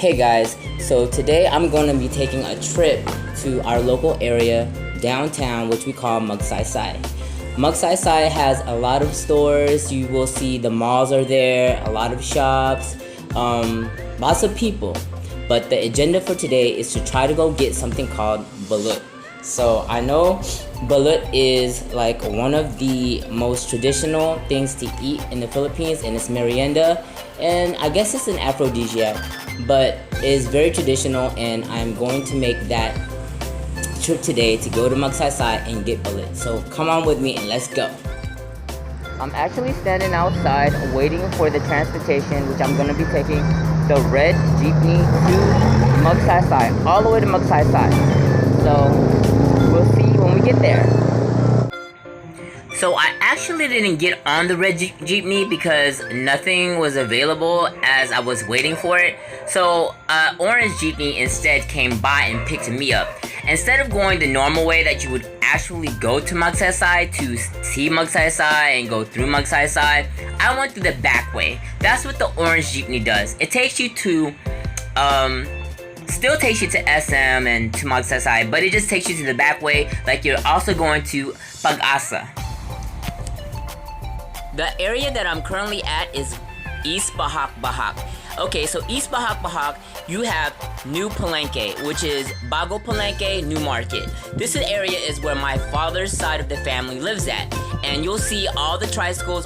Hey guys, so today I'm going to be taking a trip to our local area, downtown, which we call Magsaysay. Magsaysay has a lot of stores. You will see the malls are there, a lot of shops, lots of people. But the agenda for today is to try to go get something called balut. So I know balut is like one of the most traditional things to eat in the Philippines, and it's merienda, and I guess it's an aphrodisiac, but it's very traditional, and I'm going to make that trip today to go to Magsaysay and get balut. So come on with me and let's go. I'm actually standing outside waiting for the transportation, which I'm going to be taking the red jeepney to Magsaysay, all the way to Magsaysay. So we'll see when we get there. So I actually didn't get on the red jeepney because nothing was available as I was waiting for it. So orange jeepney instead came by and picked me up. Instead of going the normal way that you would actually go to Magsaysay to see Magsaysay and go through Magsaysay, I went through the back way. That's what the orange jeepney does. It takes you to still takes you to SM and to Magsaysay, but it just takes you to the back way, like you're also going to Pag-asa. The area that I'm currently at is East Bahak. Okay, so East Bahak, you have New Palenque, which is Bago Palenque, New Market. This area is where my father's side of the family lives at. And you'll see all the tricycles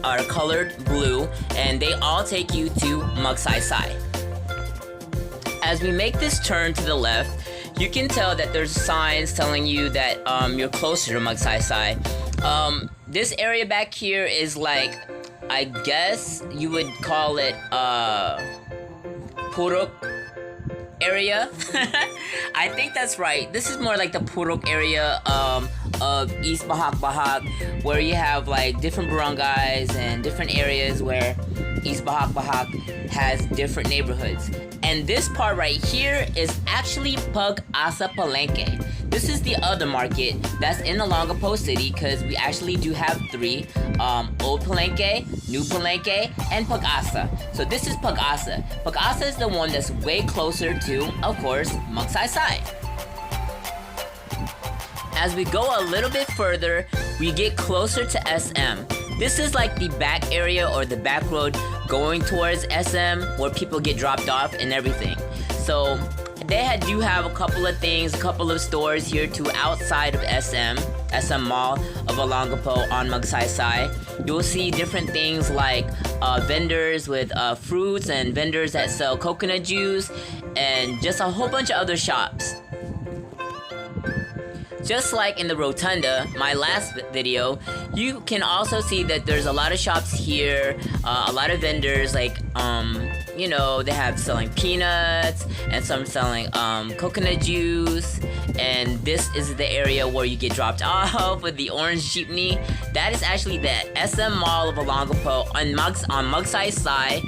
are colored blue, and they all take you to Magsaysay. As we make this turn to the left, you can tell that there's signs telling you that you're closer to Magsaysay. This area back here is like, I guess you would call it Purok area. I think that's right. This is more like the Purok area of East Bahak, where you have like different barangays and different areas where East Bahak has different neighborhoods. And this part right here is actually Pag-asa Palenque. This is the other market that's in Olongapo City, because we actually do have three: Old Palenque, New Palenque, and Pag-asa. So this is Pag-asa. Pag-asa is the one that's way closer to, of course, Magsaysay. As we go a little bit further, we get closer to SM. This is like the back area or the back road going towards SM, where people get dropped off and everything. So they do have a couple of things, a couple of stores here too outside of SM Mall of Olongapo on Magsaysay. You'll see different things like vendors with fruits, and vendors that sell coconut juice, and just a whole bunch of other shops. Just like in the rotunda, my last video, you can also see that there's a lot of shops here, a lot of vendors, like, they have selling peanuts, and some selling coconut juice, and this is the area where you get dropped off with the orange jeepney. That is actually the SM Mall of Olongapo on Magsaysay,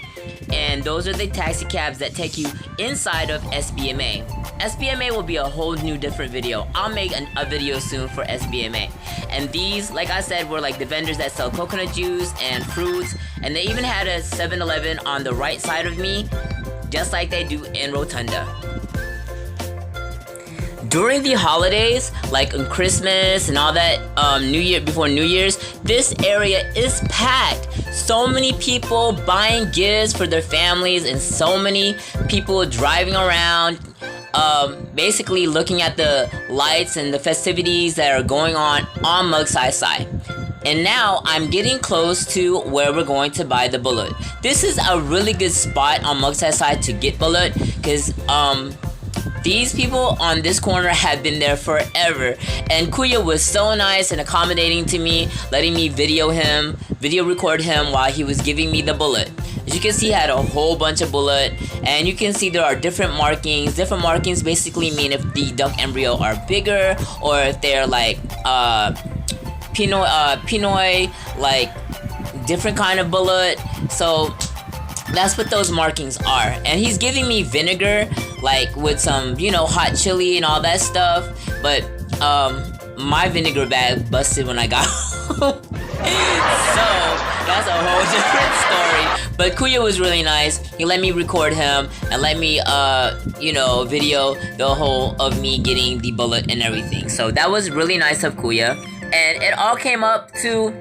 and those are the taxi cabs that take you inside of SBMA. SBMA will be a whole new different video. I'll make a video soon for SBMA. And these, like I said, were like the vendors that sell coconut juice and fruits. And they even had a 7-Eleven on the right side of me, just like they do in Rotunda. During the holidays, like on Christmas and all that, before New Year's, this area is packed. So many people buying gifts for their families, and so many people driving around, basically looking at the lights and the festivities that are going on Magsaysay. And now I'm getting close to where we're going to buy the balut. This is a really good spot on Magsaysay to get balut, because these people on this corner have been there forever, and Kuya was so nice and accommodating to me, letting me video record him while he was giving me the balut. As you can see, he had a whole bunch of balut, and you can see there are different markings. Different markings basically mean if the duck embryo are bigger, or if they're like Pinoy, like different kind of balut. So that's what those markings are. And he's giving me vinegar, like with some, hot chili and all that stuff. But my vinegar bag busted when I got home. So that's a whole different story. But Kuya was really nice. He let me record him and let me video the whole of me getting the bullet and everything. So that was really nice of Kuya. And it all came up to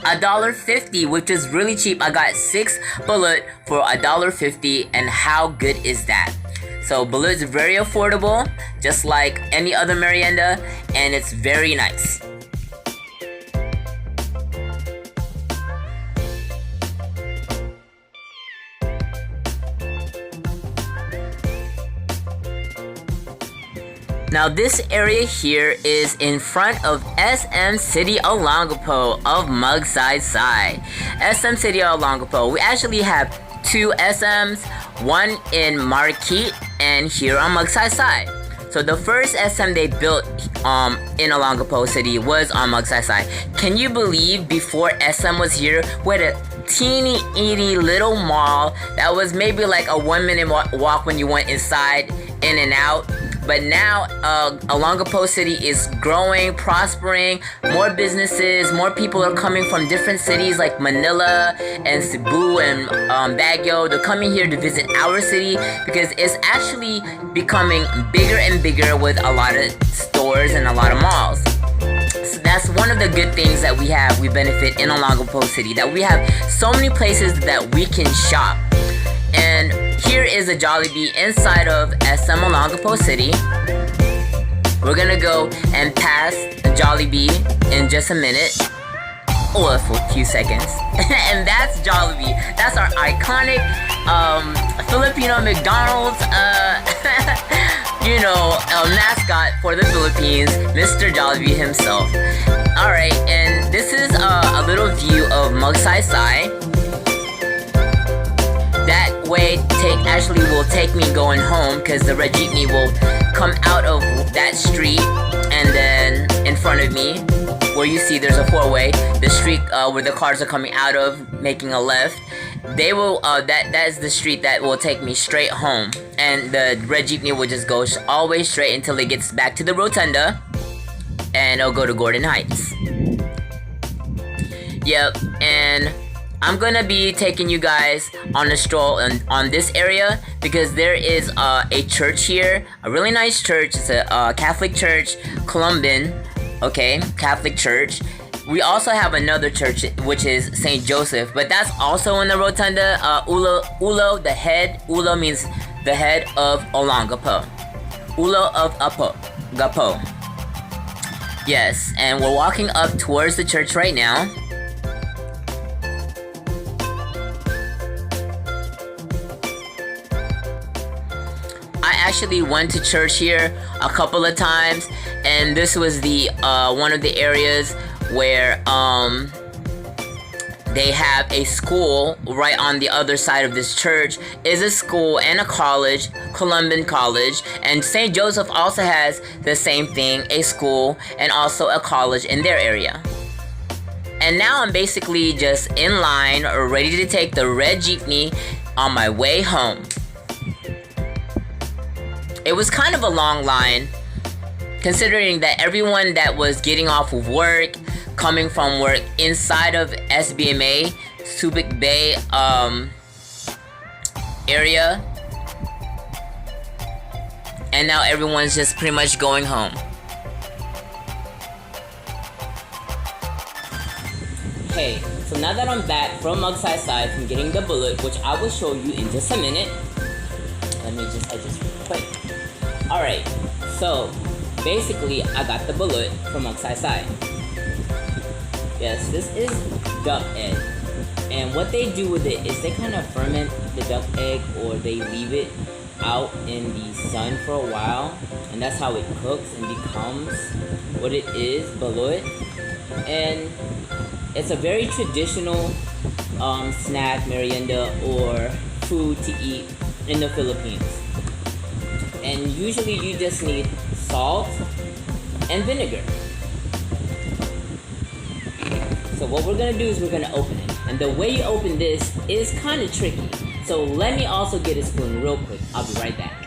$1.50, which is really cheap. I got 6 bullet for $1.50, and how good is that? So Balut is very affordable, just like any other merienda, and it's very nice. Now this area here is in front of SM City Olongapo of Magsaysay. SM City Olongapo. We actually have 2 SMs, one in Marquette and here on Magsaysay. So the first SM they built in Olongapo City was on Magsaysay. Can you believe before SM was here, we had a teeny little mall that was maybe like a 1-minute walk when you went inside, in and out. But now, Olongapo City is growing, prospering, more businesses, more people are coming from different cities like Manila and Cebu and Baguio. They're coming here to visit our city because it's actually becoming bigger and bigger with a lot of stores and a lot of malls. So that's one of the good things that we benefit in Olongapo City, that we have so many places that we can shop. And here is a Jollibee inside of SM Olongapo City. We're gonna go and pass Jollibee in just a minute, or for a few seconds. And that's Jollibee. That's our iconic Filipino McDonald's mascot for the Philippines, Mr. Jollibee himself. Alright, and this is a little view of Magsaysay. That way will take me going home, because the red jeepney will come out of that street, and then in front of me, where you see there's a 4-way, the street where the cars are coming out of, making a left. They will that is the street that will take me straight home, and the red jeepney will just go all the way straight until it gets back to the rotunda, and it'll go to Gordon Heights. Yep, and I'm gonna be taking you guys on a stroll on this area, because there is a church here, a really nice church. It's a Catholic church, Columban, okay, Catholic church. We also have another church, which is St. Joseph, but that's also in the rotunda. Ulo, the head. Ulo means the head of Olongapo. Ulo of Gapo. Yes, and we're walking up towards the church right now. I actually went to church here a couple of times, and this was the one of the areas where they have a school right on the other side of this church. Is a school and a college, Columban College, and St. Joseph also has the same thing, a school and also a college in their area. And now I'm basically just in line or ready to take the red jeepney on my way home. It was kind of a long line, considering that everyone that was getting off of work, coming from work inside of SBMA, Subic Bay area, and now everyone's just pretty much going home. Hey, so now that I'm back from Magsaysay from getting the bullet, which I will show you in just a minute. Let me just adjust real quick. Alright, so basically I got the bullet from Magsaysay. Yes, this is duck egg. And what they do with it is they kind of ferment the duck egg, or they leave it out in the sun for a while. And that's how it cooks and becomes what it is, balut. And it's a very traditional snack, merienda, or food to eat in the Philippines. And usually you just need salt and vinegar. So what we're gonna do is we're gonna open it. And the way you open this is kind of tricky. So let me also get a spoon real quick. I'll be right back.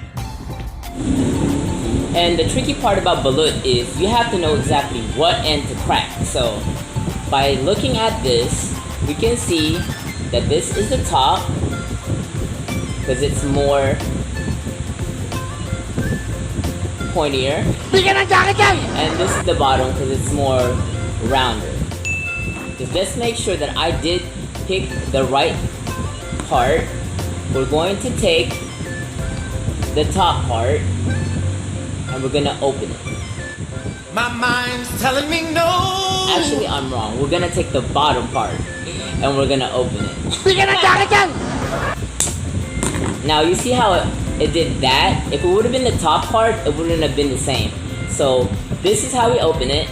And the tricky part about balut is you have to know exactly what end to crack. So by looking at this, we can see that this is the top because it's more pointier, and this is the bottom because it's more rounder. So just make sure that I did pick the right part. We're going to take the top part and we're gonna open it. My mind's telling me no. Actually, I'm wrong. We're gonna take the bottom part and we're gonna open it. Now you see how it did that? If it would have been the top part, it wouldn't have been the same. So this is how we open it.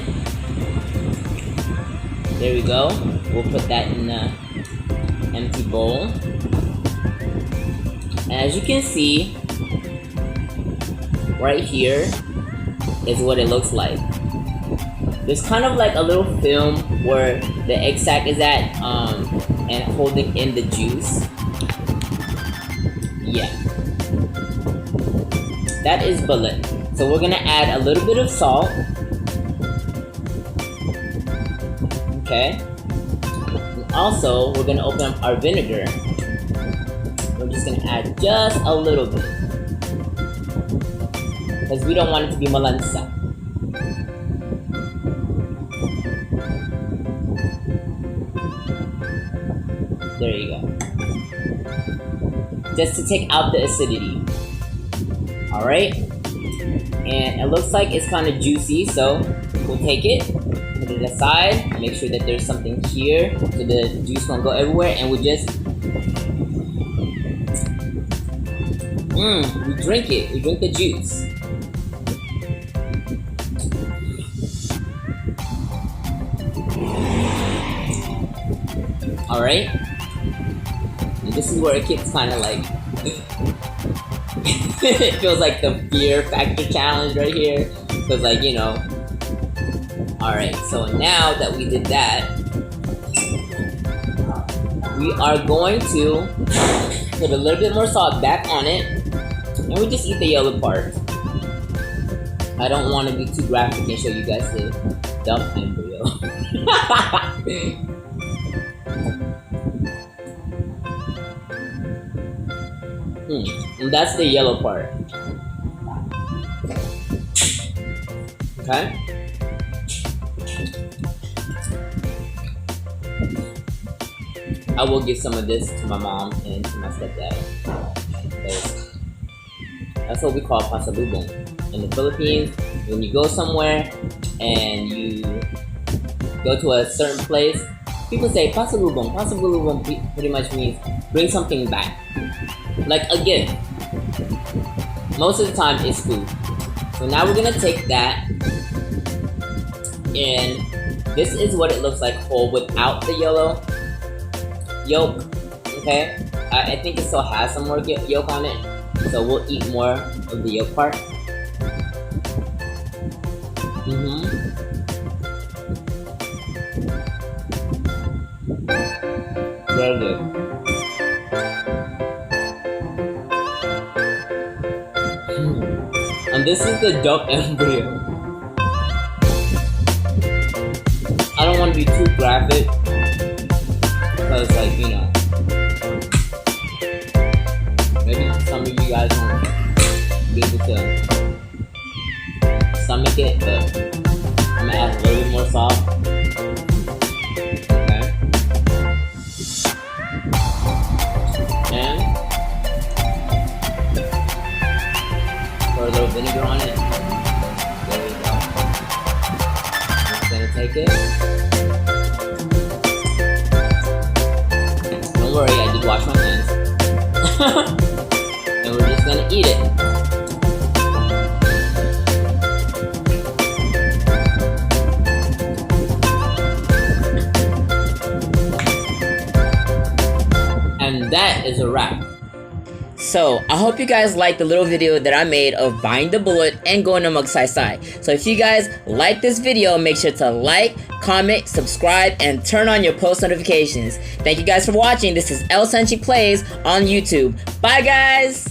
There we go. We'll put that in the empty bowl. And as you can see, right here is what it looks like. There's kind of like a little film where the egg sac is at and holding in the juice. Yeah. That is balut. So we're gonna add a little bit of salt. Okay. And also, we're gonna open up our vinegar. We're just gonna add just a little bit, because we don't want it to be malansa. There you go. Just to take out the acidity. Alright? And it looks like it's kind of juicy, so we'll take it, put it aside, make sure that there's something here so the juice won't go everywhere, and we just we drink it. We drink the juice. Alright? And this is where it gets kind of like it feels like the fear factor challenge right here. Because like, you know. Alright, so now that we did that, we are going to put a little bit more salt back on it, and we just eat the yellow part. I don't want to be too graphic and show you guys the dumb embryo. And that's the yellow part. Okay? I will give some of this to my mom and to my stepdad. That's what we call pasalubong. In the Philippines, when you go somewhere and you go to a certain place, people say pasalubong. Pasalubong pretty much means bring something back. Like a gift. Most of the time it's food. So now we're gonna take that, and this is what it looks like whole without the yellow yolk. Okay? I think it still has some more yolk on it, so we'll eat more of the yolk part. Very good. And this is the duck embryo. I don't want to be too graphic, because like, you know, maybe some of you guys won't be able to stomach it, but I'm gonna add a little bit more salt. Okay. And pour a little vinegar on it. There we go. I'm just gonna take it. Don't worry, I did wash my hands. And we're just gonna eat it. And that is a wrap. So, I hope you guys liked the little video that I made of buying the balut and going to Magsaysay. So if you guys like this video, make sure to like, comment, subscribe, and turn on your post notifications. Thank you guys for watching. This is El Senchi Plays on YouTube. Bye guys!